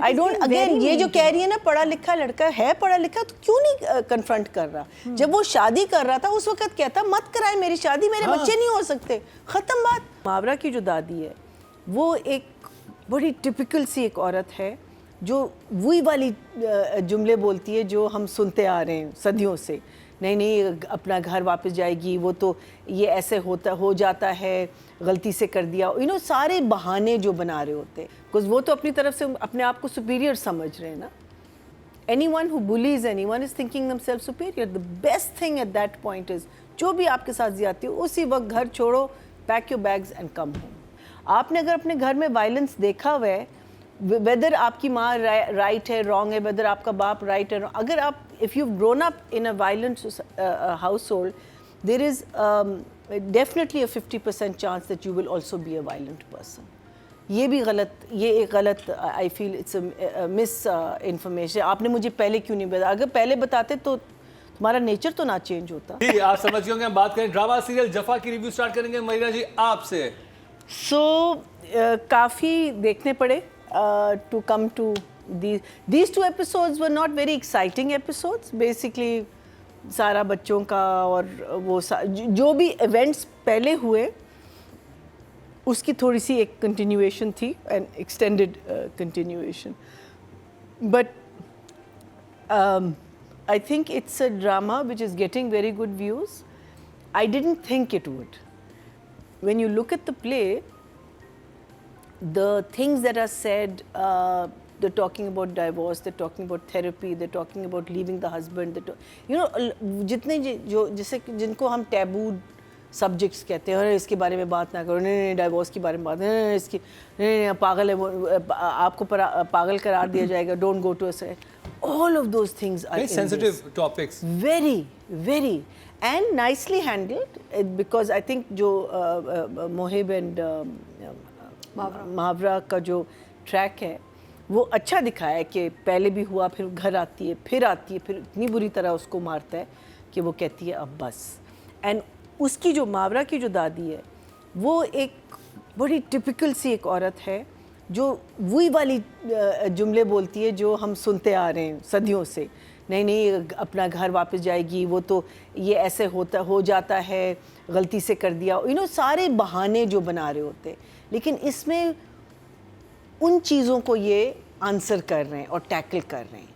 I don't again ये जो कह रही है ना पढ़ा लिखा लड़का है, पढ़ा लिखा तो क्यों नहीं कन्फ्रंट कर रहा? जब वो शादी कर रहा था उस वक्त कहता मत कराए मेरी शादी, मेरे बच्चे नहीं हो सकते, ख़त्म बात। मावरा की जो दादी है वो एक बड़ी टिपिकल सी एक औरत है जो वही वाली जुमले बोलती है जो हम सुनते आ रहे हैं सदियों से, नहीं नहीं अपना घर वापस जाएगी, वो तो ये ऐसे हो जाता है, गलती से कर दिया, सारे बहाने जो बना रहे होते हैं, बिकॉज वो तो अपनी तरफ से अपने आप को सुपीरियर समझ रहे हैं ना। Anyone who bullies anyone is thinking themselves superior. The best thing at that point is जो भी आपके साथ ज़्यादती हो उसी वक्त घर छोड़ो, pack your bags and come home. आपने अगर अपने घर में वायलेंस देखा हुआ है, वेदर आपकी माँ राइट है रॉन्ग है, वेदर आपका बाप राइट है, अगर आप if you grown up in a violent house hold, there is definitely a 50% chance that you will also be a violent person. ये भी गलत, ये एक गलत, I feel it's miss information. आपने मुझे पहले क्यों नहीं बताया? अगर पहले बताते तो तुम्हारा नेचर तो ना चेंज होता। जी आप समझ गए होंगे। हम बात करें ड्रामा सीरियल जफा की रिव्यू स्टार्ट करेंगे मरीना जी आपसे। काफ़ी देखने पड़े to come to these 2 episodes were not very exciting episodes. Basically सारा बच्चों का और वो जो भी इवेंट्स पहले हुए उसकी थोड़ी सी एक कंटिन्यूएशन थी, N extended continuation, but I think it's a drama which is getting very good views. I didn't think it would. When you look at the play, the things that are said, they're talking about divorce, they're talking about therapy, they're talking about leaving the husband, जितने जो जैसे जिनको हम taboo subjects कहते हैं, इसके बारे में बात ना करो, नहीं divorce के बारे में बात नहीं, इसकी नहीं पागल है वो, आपको पागल करार दिया जाएगा, don't go to a side. All of those things are very sensitive topics. Very, very. And nicely handled because I think जो मोहिब एंड मावरा का जो ट्रैक है वो अच्छा दिखाया है कि पहले भी हुआ, फिर घर आती है, फिर इतनी बुरी तरह उसको मारता है कि वो कहती है अब बस. एंड उसकी जो मावरा की जो दादी है वो एक बड़ी टिपिकल सी एक औरत है जो वही वाली जुमले बोलती है जो हम सुनते आ रहे हैं सदियों से, नहीं नहीं अपना घर वापस जाएगी, वो तो ये ऐसे हो जाता है, गलती से कर दिया, सारे बहाने जो बना रहे होते हैं. लेकिन इसमें उन चीज़ों को ये आंसर कर रहे हैं और टैकल कर रहे हैं.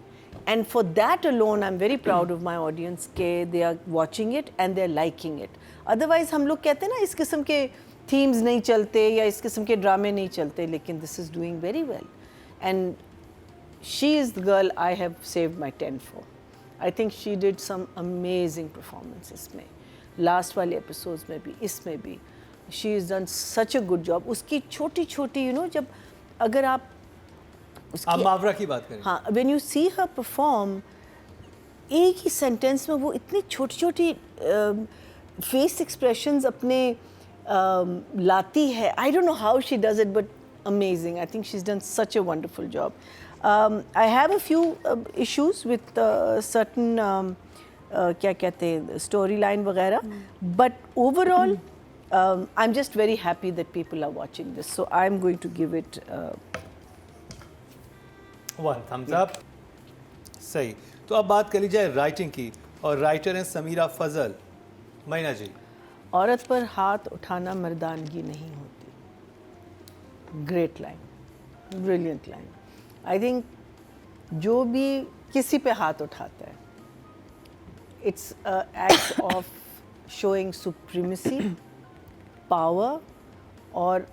And for that alone I am very proud of my audience के they are watching it and they are liking it. Otherwise हम लोग कहते हैं ना इस किस्म के थीम्स नहीं चलते या इस किस्म के ड्रामे नहीं चलते, लेकिन this is doing very well. And she is the girl I have saved my tent for. I think she did some amazing performances में, last वाले episodes में भी, इसमें भी. She has done such a good job. उसकी छोटी छोटी जब अगर आप मावरा की बात करें, हाँ, when you see her perform, एक ही सेंटेंस में वो इतनी छोटी छोटी फेस एक्सप्रेशंस अपने लाती है. I don't know how she does it, but amazing. I think she's done such a wonderful job. I have a few issues with certain क्या कहते हैं storyline वगैरह, but overall I'm just very happy that people are watching this, so I'm going to give it 1 thumbs up. सही. तो अब बात कर ली जाए राइटिंग की, और राइटर हैं समीरा फजल. मरीना जी. औरत पर हाथ उठाना मर्दानगी नहीं होती. Great line, brilliant line. I think जो भी किसी पे हाथ उठाता है, it's act of showing supremacy, power, और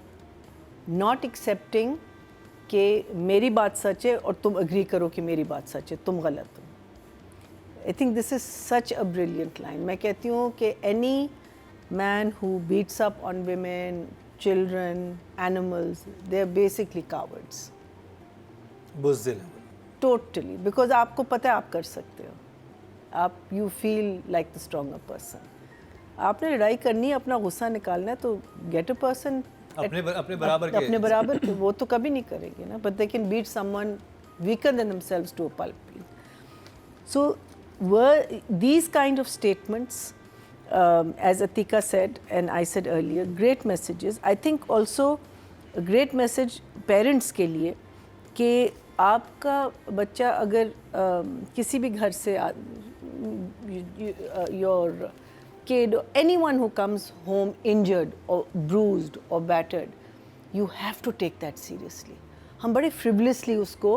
नॉट एक्सेप्टिंग कि मेरी बात सच है और तुम अग्री करो कि मेरी बात सच है, तुम गलत हो. I think this is such a brilliant line. मैं कहती हूँ कि any man who beats up on women, children, animals, they are basically cowards. बुज़दिल है. Totally, because आपको पता है आप कर सकते हो. आप you feel like the stronger person. आपने लड़ाई करनी है, अपना गुस्सा निकालना है, तो get a person अपने बराबर के, वो तो कभी नहीं करेंगे ना. But they can beat someone weaker than themselves to a pulp. So were these kind of statements, as Atika said and I said earlier, great messages. I think also a great message parents के लिए कि आपका बच्चा अगर किसी भी घर से your kid or anyone who comes home injured or bruised or battered, you have to take that seriously. हम बड़े frivolously उसको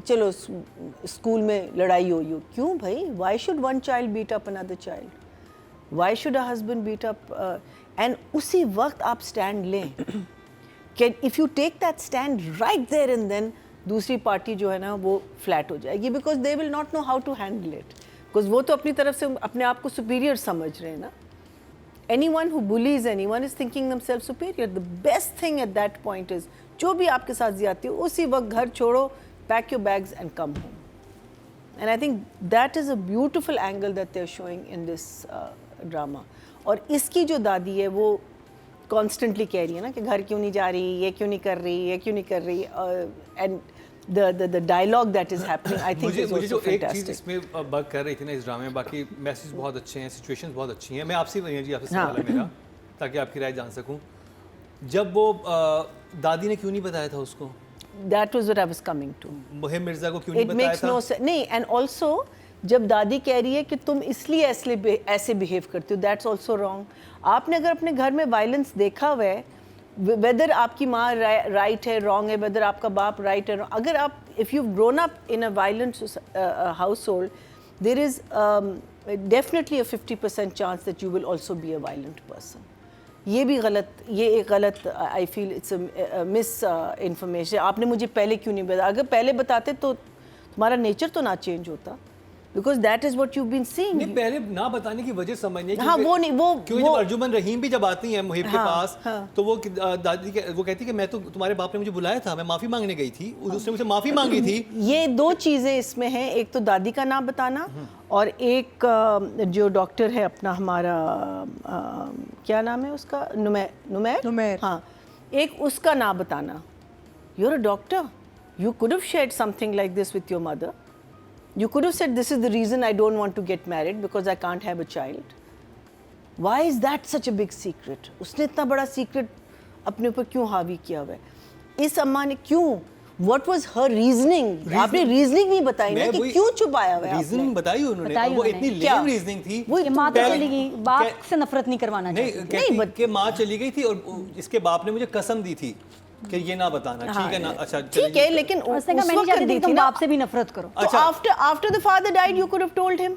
चलो स्कूल में लड़ाई हुई हो, क्यों भाई? Why should one child beat up another child? Why should a husband beat up? And उसी वक्त आप stand लें. If you take that stand right there and then, दूसरी पार्टी जो है ना वो फ्लैट हो जाएगी, because they will not know how to handle it. Because वो तो अपनी तरफ से अपने आप को superior समझ रहे हैं ना. Anyone who bullies anyone is thinking themselves superior. The best thing at that point is, जो भी आपके साथ ज़्यादती हो, उसी वक्त घर छोड़ो, pack your bags and come home. And I think that is a beautiful angle that they're showing in this drama. और इसकी जो दादी है वो constantly कह रही है ना कि घर क्यों नहीं जा रही, ये क्यों नहीं कर रही, ये क्यों नहीं कर रही, and the dialogue that is happening, I think is मुझे also जो एक चीज़ fantastic. इसमें बग कर रही थी ना इस ड्रामे में, बाकी मैसेज बहुत अच्छे हैं, सिचुएशंस बहुत अच्छी हैं. मैं आपसे जी आपसे सवाल है मेरा, ताकि आपकी राय जान सकूं. जब वो दादी ने क्यों नहीं बताया था उसको? That was what I was coming to. मुहिम मिर्जा को क्यों नहीं It बताया makes था? no sense. नहीं, and also जब दादी कह रही है कि तुम इसलिए ऐसे बिहेव करती हो, that's also wrong. आपने अगर अपने घर में वायलेंस देखा हुआ है, वेदर आपकी माँ राइट है, रॉन्ग है, वेदर आपका बाप राइट है, अगर आप if you grown up in a violent house hold, there is definitely a 50% chance that you will also be a violent person. ये भी गलत, ये एक गलत, I feel it's miss information. आपने मुझे पहले क्यों नहीं बताया? अगर पहले बताते तो तुम्हारा नेचर तो ना चेंज होता, because that is what you've been seeing. नहीं, पहले ना बताने की वजह समझनी है. हाँ, वो नहीं, वो क्योंकि जब अर्जुमन रहीम भी जब आती हैं मुहिब के हाँ, पास, हाँ. तो वो दादी वो कहती कि मैं तो तुम्हारे बाप ने मुझे बुलाया था, मैं माफ़ी मांगने गई थी, उसने मुझसे माफ़ी मांगी थी. ये दो चीज़ें इसमें हैं, एक तो दादी का नाम बताना और एक जो डॉक्टर है अपना हमारा क्या नाम है उसका, नुमैर, हाँ, एक उसका नाम बताना. You're a doctor. You could have shared something like this with your mother. You could have said, this is the reason I don't want to get married because I can't have a child. Why is that such a big secret? उसने इतना बड़ा secret अपने ऊपर क्यों हावी किया हुआ है? इस अम्मा ने क्यों? What was her reasoning? आपने reasoning नहीं बताई ना कि क्यों छुपाया हुआ है आपने? रीजनिंग बताई उन्होंने, बताई वो उन्होंने। इतनी क्या? लेम रीजनिंग थी. वो माँ तो पहले- चली गई, बाप से नफरत नहीं करवाना नहीं चाहती. कहती कि माँ चली गई थी और इसके बाप ने मुझे कसम दी थी कि ये ना बताना. ठीक है ना, अच्छा ठीक है, लेकिन उसने कहा उस मैं नहीं वक्त चाहती दी थी थी तुम ना. बाप से भी नफरत करो. तो अच्छा. after the father died, you could have told him.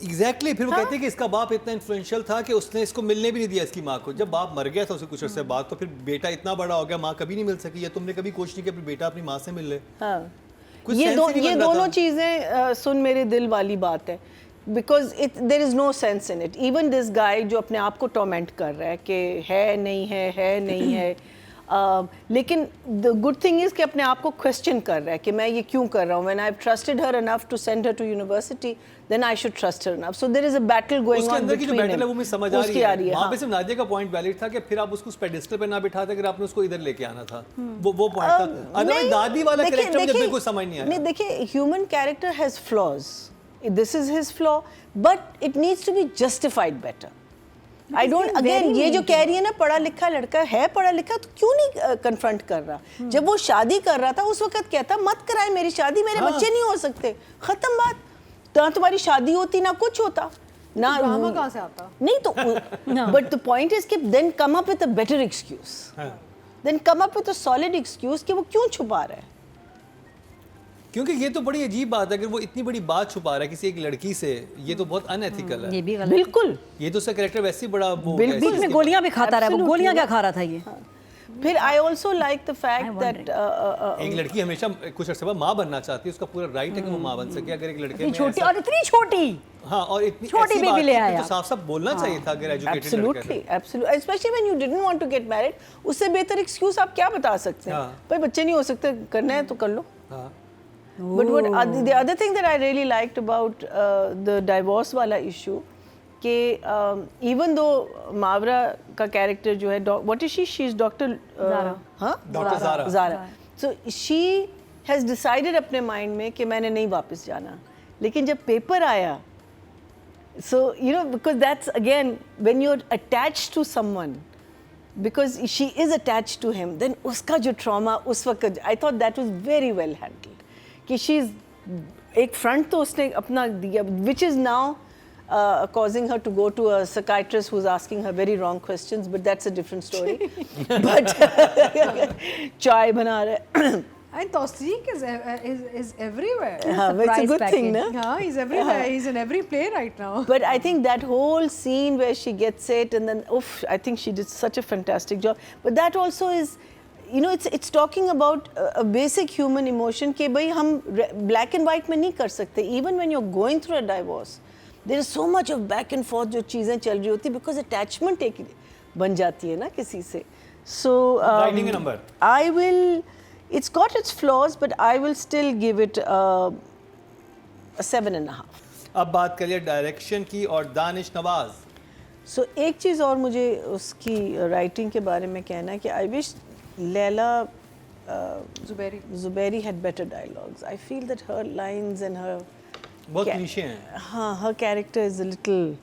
Exactly फिर वो कहते हैं कि इसका बाप इतना इन्फ्लुएंशियल था कि उसने इसको मिलने भी नहीं दिया इसकी माँ को. जब बाप मर गया था उसे कुछ अर्से बाद, तो फिर बेटा इतना बड़ा हो गया, माँ कभी नहीं मिल सकी. या तुमने कभी कोशिश नहीं की अपनी बेटा अपनी माँ से मिल ले? हाँ. कुछ ये sense ही नहीं बन रहा दोनों था. चीज़ें सुन मेरे दिल वाली बात है, because there is no sense in it. Even this guy जो अपने आप को टॉर्मेंट कर रहा है कि है नहीं है, लेकिन द गुड थिंग इज़ कि अपने आप को क्वेश्चन कर रहा है कि मैं ये क्यों कर रहा हूँ. When I have trusted her enough to send her to university, then I should trust her enough. So there is a battle going उसके ऑन अंदर की जो बैटल है वो मुझे समझ आ रही है. वहाँ हाँ. पे सिर्फ नादिया का पॉइंट वैलिड था कि फिर आप उसको उस पेडिस्टल पे ना बिठाते, अगर आपने उसको इधर लेके आना था. वो पॉइंट था. अदरवाइज दादी वाला कैरेक्टर मुझे बिल्कुल समझ नहीं आया. नहीं, देखिए, human character has flaws. This is his flaw, but it needs to be justified better. I don't, again, ये जो कह रही है ना पढ़ा लिखा लड़का है, पढ़ा लिखा, तो क्यों नहीं कन्फ्रंट कर रहा? जब वो शादी कर रहा था उस वक्त कहता मत कराए मेरी शादी, मेरे बच्चे नहीं हो सकते, खत्म बात. ना तुम्हारी शादी होती ना कुछ होता ना. ड्रामा कहाँ से आता? नहीं तो बट द पॉइंट इज कि then come up with a better excuse, then come up with a solid excuse कि वो क्यों छुपा रहा है. क्योंकि ये तो बड़ी अजीब बात है, अगर वो इतनी बड़ी बात छुपा रहा है किसी एक लड़की से, ये तो बहुत अनएथिकल है. ये भी गलत. बिल्कुल. ये तो उसका कैरेक्टर वैसे ही बड़ा वो बिल्कुल. है, बीच में गोलियां भी खाता रहा है. वो Absolutely. गोलियां क्या खा रहा था ये? फिर I also like the fact that एक लड़की हमेशा कुछ अर्से बाद माँ बनना चाहती है, उसका पूरा राइट है कि वो माँ बन सके. अगर एक लड़के इतनी में छोटी, ऐसा- और इतनी छोटी. हाँ, और इतनी छोटी ऐसी बेबी बात ले थी, आया. तो साफ बोलना चाहिए था अगर educated Absolutely, absolutely. Especially when you didn't want to get married. उससे बेहतर एक्सक्यूज आप क्या बता सकते हैं? हाँ. भाई बच्चे नहीं हो सकते, करना है तो कर लो. हाँ. But what the other thing that I really liked about the divorce वाला issue कि even though मावरा का कैरेक्टर जो है, what is she? She is Dr. Zara. हाँ? Dr. Zara. Zara. So she has decided अपने माइंड में कि मैंने नहीं वापस जाना. लेकिन जब पेपर आया, so you know, because that's again when you're attached to someone, because she is attached to him, then उसका जो trauma उस वक्त, I thought that was very well handled. कि she's एक front तो उसने अपना दिया, which is now causing her to go to a psychiatrist who's asking her very wrong questions, but that's a different story. But चाय बना रहे. And Tauseeq is everywhere. हाँ, it's a good thing, na? Yeah, he's everywhere. He's in every play right now. But I think that whole scene where she gets it and then, oof, I think she did such a fantastic job. But that also is, you know, it's talking about a basic human emotion कि भाई हम black and white में नहीं कर सकते. Even when you're going through a divorce, there is so much of back and forth जो चीज़ें चल रही होती because attachment एक बन जाती है ना किसी से. So Writing a number. I will. It's got its flaws, but I will still give it a 7.5. अब बात करिए डायरेक्शन की और दानिश नवाज. So एक चीज़ और मुझे उसकी राइटिंग के बारे में कहना है कि I wish Laila Zubairi had better dialogues. I feel that her lines and her बहुत क्लीशे हैं. हाँ, her character is a little.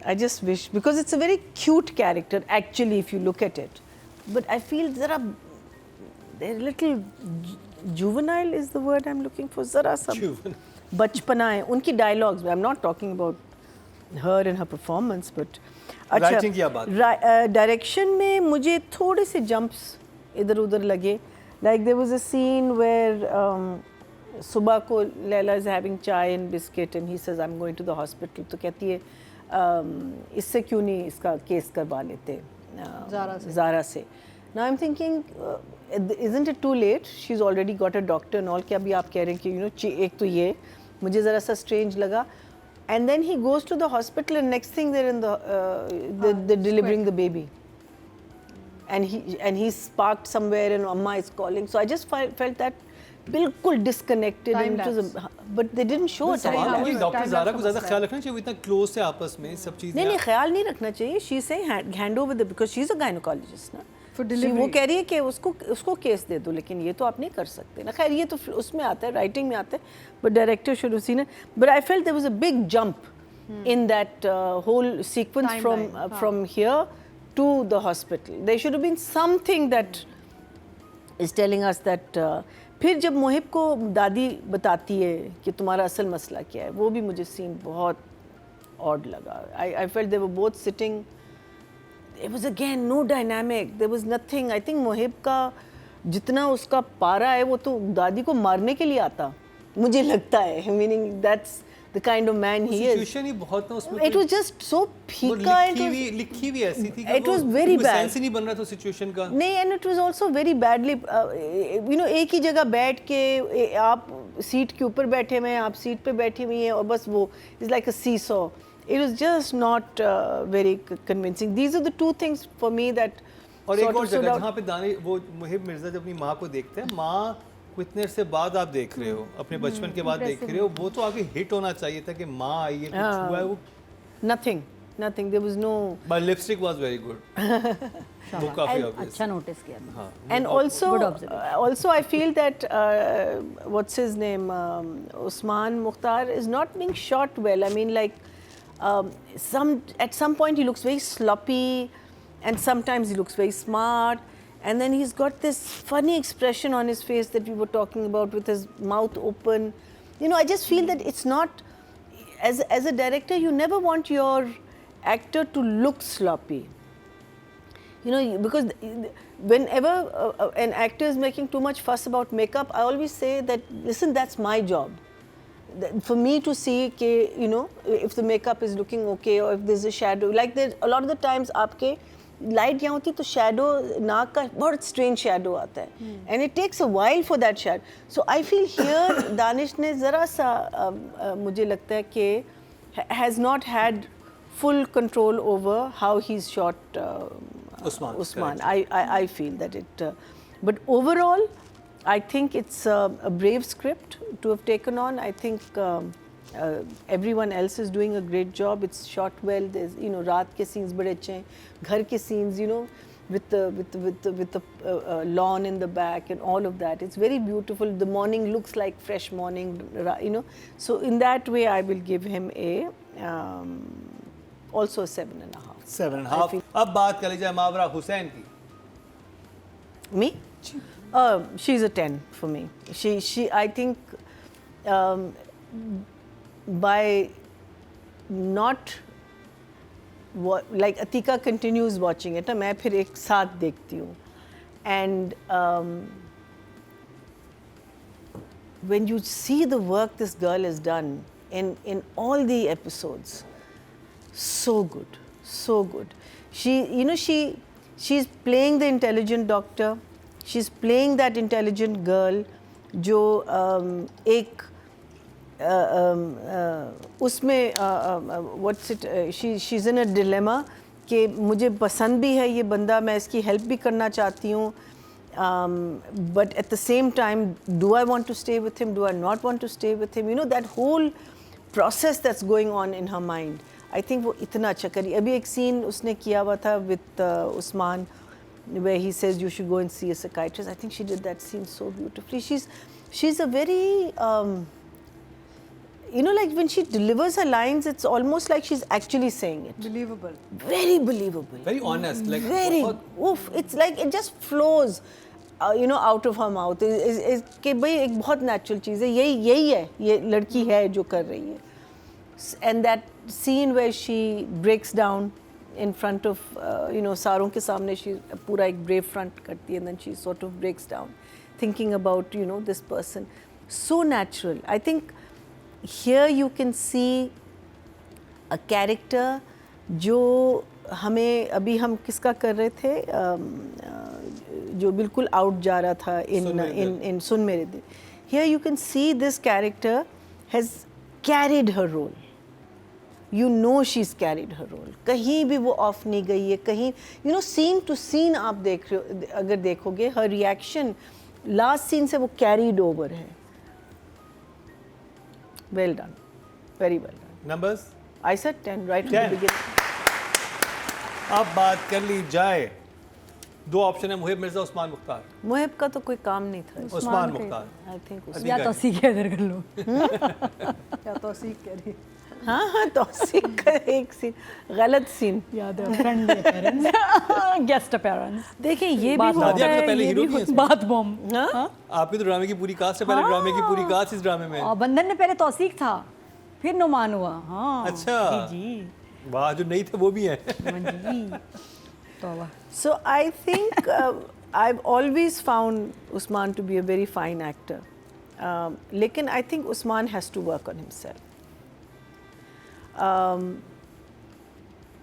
I just wish because it's a very cute character actually if you look at it, but I feel they're a little juvenile is the word I'm looking for. Zara sa बचपना है उनकी dialogues. I'm not talking about her and her performance, but Writing की आप बात. Direction में मुझे थोड़े से jumps इधर-उधर लगे. Like there was a scene where सुबह को Laila is having chai and biscuit and he says I'm going to the hospital. तो कहती है इससे क्यों नहीं इसका केस करवा लेते ज़ारा से. Now I'm thinking, isn't it too late? She's already got a doctor and all. क्या अभी आप कह रहे हैं कि you know एक तो ये मुझे ज़रा सा strange लगा. And then he goes to the hospital and next thing they're in they're delivering the baby. And he's parked somewhere and Amma is calling. So I just felt that बिल्कुल disconnected. And it was but they didn't show it. Doctor Zara को ज़्यादा ख्याल रखना चाहिए, वो इतना close से आपस में सब चीज़ें. नहीं ख्याल नहीं रखना चाहिए. She's saying hand over the because she's a gynecologist ना. For delivery. वो कह रही है कि उसको केस दे दो, लेकिन ये तो आप नहीं कर सकते ना. खैर ये तो उसमें आता है, राइटिंग में आता है, but director should have seen it. But I felt there was a big jump in that whole sequence from here to the hospital. There should have been something that is telling us that. फिर जब मोहिब को दादी बताती है कि तुम्हारा असल मसला क्या है, वो भी मुझे सीन बहुत odd लगा. I felt they were both sitting. It was again no dynamic. There was nothing. I think Mohib का जितना उसका पारा है वो तो दादी को मारने के लिए आता मुझे लगता है. Meaning that's the kind of man he is. Situation ही बहुत ना उसमें. It was just so फीका. लिखी भी ऐसी थी. It was very bad. Sense ही नहीं बन रहा था सिचुएशन का. नहीं, and it was also very badly. You know एक ही जगह बैठ के आप सीट के ऊपर बैठे हुए हैं, आप सीट पे बैठी हुई हैं और बस वो it's like a seesaw. It was just not very convincing. These are the two things for me that. और एक और जगह जहाँ पे दानिश वो मुहिब मिर्जा जब अपनी माँ को देखते हैं, माँ को इतने अरसे बाद आप देख रहे हो, अपने बचपन के बाद देख रहे हो, वो तो आगे हिट होना चाहिए था कि माँ आई है, कुछ हुआ है वो. Nothing. There was no. But lipstick was very good. वो काफी obvious. अच्छा notice किया. And also I feel that what's his name, Usman Mukhtar is not being shot well. I mean like at some point he looks very sloppy, and sometimes he looks very smart. And then he's got this funny expression on his face that we were talking about with his mouth open. You know, I just feel that it's not, as a director, you never want your actor to look sloppy. You know, because whenever an actor is making too much fuss about makeup, I always say that, listen, that's my job. For me to see, you know, if the makeup is looking okay or if there's a shadow. Like a lot of the times, आपके light यहाँ होती है तो shadow नाक का बहुत strange shadow आता है and it takes a while for that shadow. So I feel here Danish ने ज़रा सा मुझे लगता है कि has not had full control over how he's shot Usman. I feel that it, but overall, I think it's a brave script to have taken on. I think everyone else is doing a great job. It's shot well. There's, you know, रात के scenes बड़े अच्छे हैं, घर के scenes, you know, with the lawn in the back and all of that. It's very beautiful. The morning looks like fresh morning, you know. So in that way, I will give him a also a 7.5. 7.5. अब बात कर ली जाए मावरा हुसैन की. Me? She's a 10 for me. She I think by not like Atika continues watching it, मैं फिर एक साथ देखती हूँ. And when you see the work this girl has done in all the episodes, so good, so good. She's playing the intelligent doctor. She's playing that intelligent girl जो एक उसमें what's it she's in a dilemma कि मुझे पसंद भी है ये बंदा, मैं इसकी हेल्प भी करना चाहती हूँ, but at the same time do I want to stay with him, do I not want to stay with him, you know that whole process that's going on in her mind. I think वो इतना अच्छा करी. अभी एक scene उसने किया हुआ था with Usman where he says you should go and see a psychiatrist. I think she did that scene so beautifully. She's a very you know, like when she delivers her lines, it's almost like she's actually saying it. Believable. Very believable. Very honest. Like Very. Oof, it's like it just flows, you know, out of her mouth. कि भाई एक बहुत natural चीज़ है. यही है. ये लड़की है जो कर रही है. And that scene where she breaks down in front of, you know, सारों के सामने she पूरा एक brave front करती है, and then she sort of breaks down, thinking about, you know, this person. So natural. I think here you can see a character जो हमें अभी हम किसका कर रहे थे जो बिल्कुल out जा रहा था in सुन मेरे दिल. Here you can see this character has carried her role. You know she's carried her role. कहीं भी वो off नहीं गई है, कहीं, you know, scene to scene आप देख रहे हो, अगर देखोगे her reaction last scene से वो carried over है. Well done, very well done. numbers. I said 10 right from 10. the beginning. अब बात कर ली जाए, दो ऑप्शन है, मुहिब मिर्जा, उस्मान मुख्तार. मुहिब का तो कोई काम नहीं था. उस्मान मुख्तार. I think अभी या का- तौसीक के इधर कर लो. या तौसीक करी. हाँ तौसीक का एक सीन, गलत सीन. याद है फ्रेंड अपीयरेंस, गेस्ट अपीयरेंस. देखिए ये भी बात होता नादिया है, तो पहले ये हीरो भी थी होता इसमें. बात बॉम्ब. हाँ? आपकी तो ड्रामे की पूरी कास्ट है, पहले ड्रामे की पूरी कास्ट इस ड्रामे में. और बंधन में पहले तौसीक था, फिर नुमान हुआ. हाँ अच्छा. जी वाह, जो नहीं थे वो भी हैं. जी. तौबा. So I think I've always found Usman to be a very fine actor. Lekin I think Usman has to work on himself.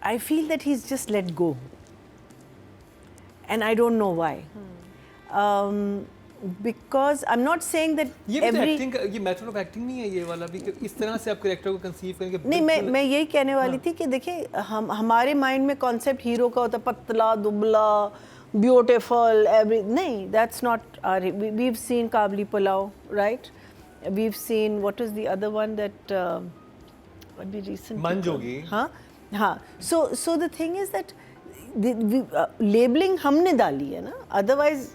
I feel that he's just let go. And I don't know why. Because I'm not saying that ये भी तो every... acting, ये method of acting नहीं है ये वाला भी, कि इस तरह से आप कैरेक्टर को कंसीव करेंगे. नहीं, मैं यही कहने वाली थी कि देखिए हमारे माइंड में कॉन्सेप्ट हीरो का होता है पतला दुबला ब्यूटीफुल एवरी, नहीं, that's not our. We have seen Kabuli pulao, right? We have seen what is the other one that what we recently मंजोगी. हाँ. So the thing is that labelling हमने डाली है ना, otherwise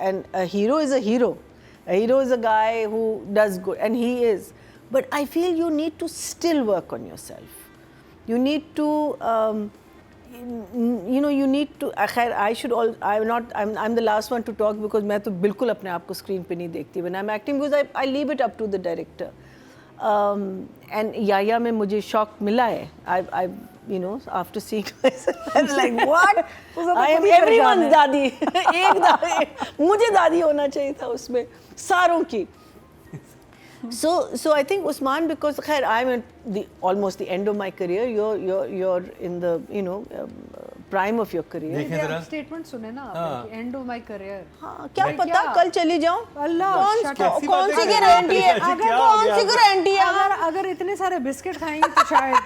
and a hero is a hero. A hero is a guy who does good, and he is. But I feel you need to still work on yourself. You need to, you know, you need to. I should all. I'm the last one to talk because मैं तो बिल्कुल अपने आप को screen पे नहीं देखती when I'm acting, because I leave it up to the director. And Yaya में मुझे shock मिला है. I you know, after seeing myself, I'm like, what? I am everyone's दादी. एक दादी, मुझे दादी होना चाहिए था उसमें सारों की. So I think Usman, because खैर I'm at almost the end of my career. You're in the, you know, prime of your career. देखें जरा. स्टेटमेंट सुने ना आपने, एंड ऑफ माय करियर. हाँ, क्या मैं पता क्या? कल चली जाऊं. अल्लाह, shut up. कौन सी गारंटी है? क्या हो कौन गया? सी गारंटी है? अगर इतने सारे बिस्किट खाएंगी तो शायद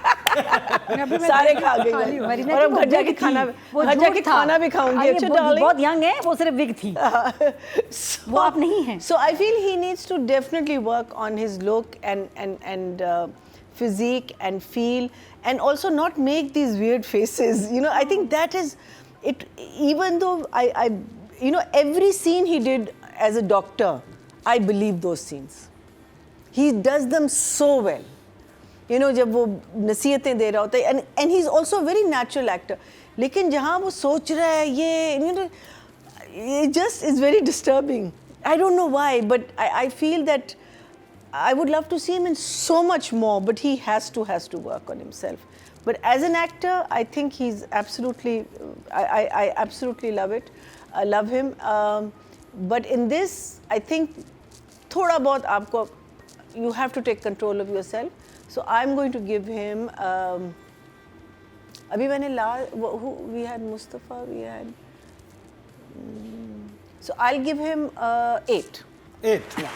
सारे खा गई मैं. और अब घर जाके खाना, घर जाके खाना भी खाऊंगी. अच्छा डार्लिंग. बहुत यंग है वो, सिर्फ विग थी. वो आप नहीं हैं. So I feel he needs to definitely work on his look and physique and feel, and also not make these weird faces. You know, I think that is it. Even though I you know, every scene he did as a doctor, I believe those scenes. He does them so well. you know, जब वो नसीहतें दे रहा होता है, and he's also a very natural actor. लेकिन जहाँ वो सोच रहा है ये, you know, it just is very disturbing. I don't know why, but I feel that I would love to see him in so much more, but he has to work on himself. But as an actor, I think he's absolutely, I absolutely love it. I love him. But in this, I think thoda bahut aapko, you have to take control of yourself. So I'm going to give him, abhi maine who we had Mustafa, we had, so I'll give him 8. 8. Yeah.